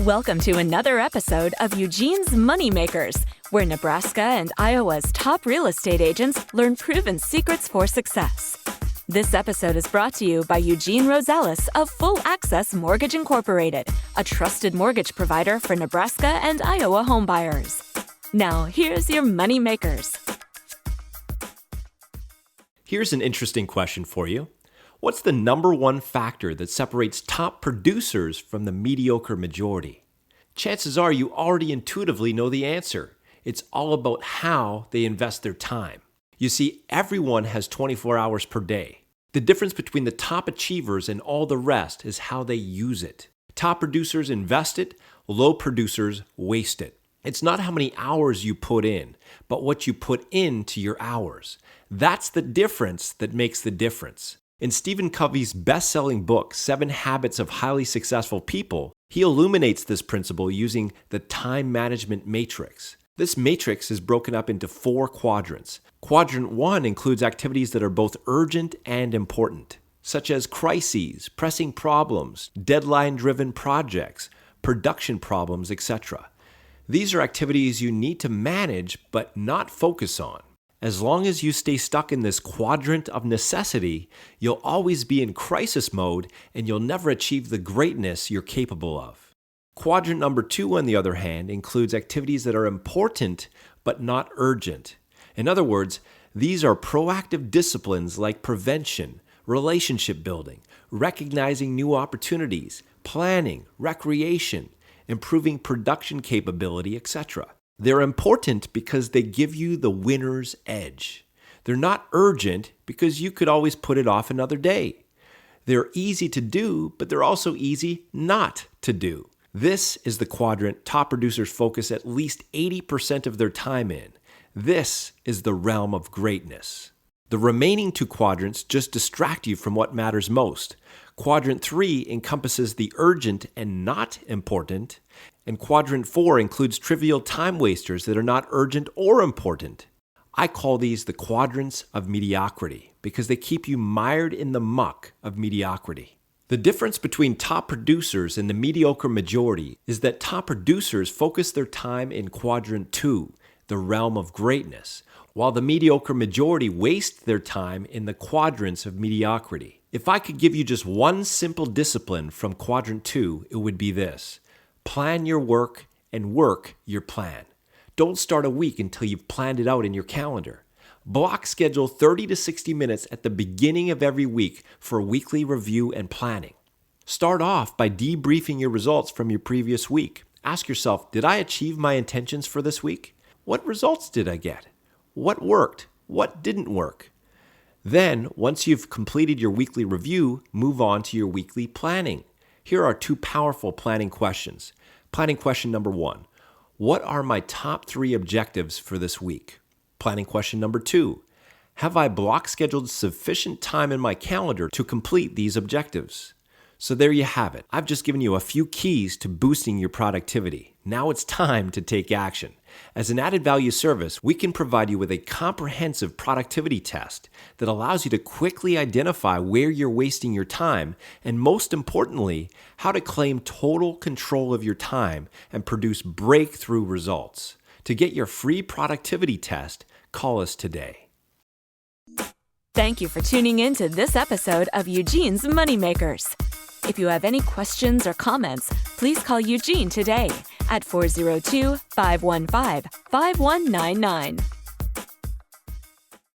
Welcome to another episode of Eugene's Moneymakers, where Nebraska and Iowa's top real estate agents learn proven secrets for success. This episode is brought to you by Eugene Rosales of Full Access Mortgage Incorporated, a trusted mortgage provider for Nebraska and Iowa homebuyers. Now, here's your Moneymakers. Here's an interesting question for you. What's the number one factor that separates top producers from the mediocre majority? Chances are you already intuitively know the answer. It's all about how they invest their time. You see, everyone has 24 hours per day. The difference between the top achievers and all the rest is how they use it. Top producers invest it, low producers waste it. It's not how many hours you put in, but what you put into your hours. That's the difference that makes the difference. In Stephen Covey's best-selling book, 7 Habits of Highly Successful People, he illuminates this principle using the time management matrix. This matrix is broken up into 4 quadrants. Quadrant 1 includes activities that are both urgent and important, such as crises, pressing problems, deadline-driven projects, production problems, etc. These are activities you need to manage but not focus on. As long as you stay stuck in this quadrant of necessity, you'll always be in crisis mode and you'll never achieve the greatness you're capable of. Quadrant number 2, on the other hand, includes activities that are important but not urgent. In other words, these are proactive disciplines like prevention, relationship building, recognizing new opportunities, planning, recreation, improving production capability, etc. They're important because they give you the winner's edge. They're not urgent because you could always put it off another day. They're easy to do, but they're also easy not to do. This is the quadrant top producers focus at least 80% of their time in. This is the realm of greatness. The remaining 2 quadrants just distract you from what matters most. Quadrant 3 encompasses the urgent and not important, and Quadrant 4 includes trivial time wasters that are not urgent or important. I call these the quadrants of mediocrity because they keep you mired in the muck of mediocrity. The difference between top producers and the mediocre majority is that top producers focus their time in Quadrant 2, the realm of greatness, while the mediocre majority waste their time in the quadrants of mediocrity. If I could give you just one simple discipline from Quadrant 2, it would be this. Plan your work and work your plan. Don't start a week until you've planned it out in your calendar. Block schedule 30 to 60 minutes at the beginning of every week for weekly review and planning. Start off by debriefing your results from your previous week. Ask yourself, did I achieve my intentions for this week? What results did I get? What worked? What didn't work? Then, once you've completed your weekly review, move on to your weekly planning. Here are 2 powerful planning questions. Planning question number 1. What are my top 3 objectives for this week? Planning question number 2. Have I block scheduled sufficient time in my calendar to complete these objectives? So there you have it. I've just given you a few keys to boosting your productivity. Now it's time to take action. As an added value service, we can provide you with a comprehensive productivity test that allows you to quickly identify where you're wasting your time and, most importantly, how to claim total control of your time and produce breakthrough results. To get your free productivity test, call us today. Thank you for tuning in to this episode of Eugene's Moneymakers. If you have any questions or comments, please call Eugene today at 402-515-5199.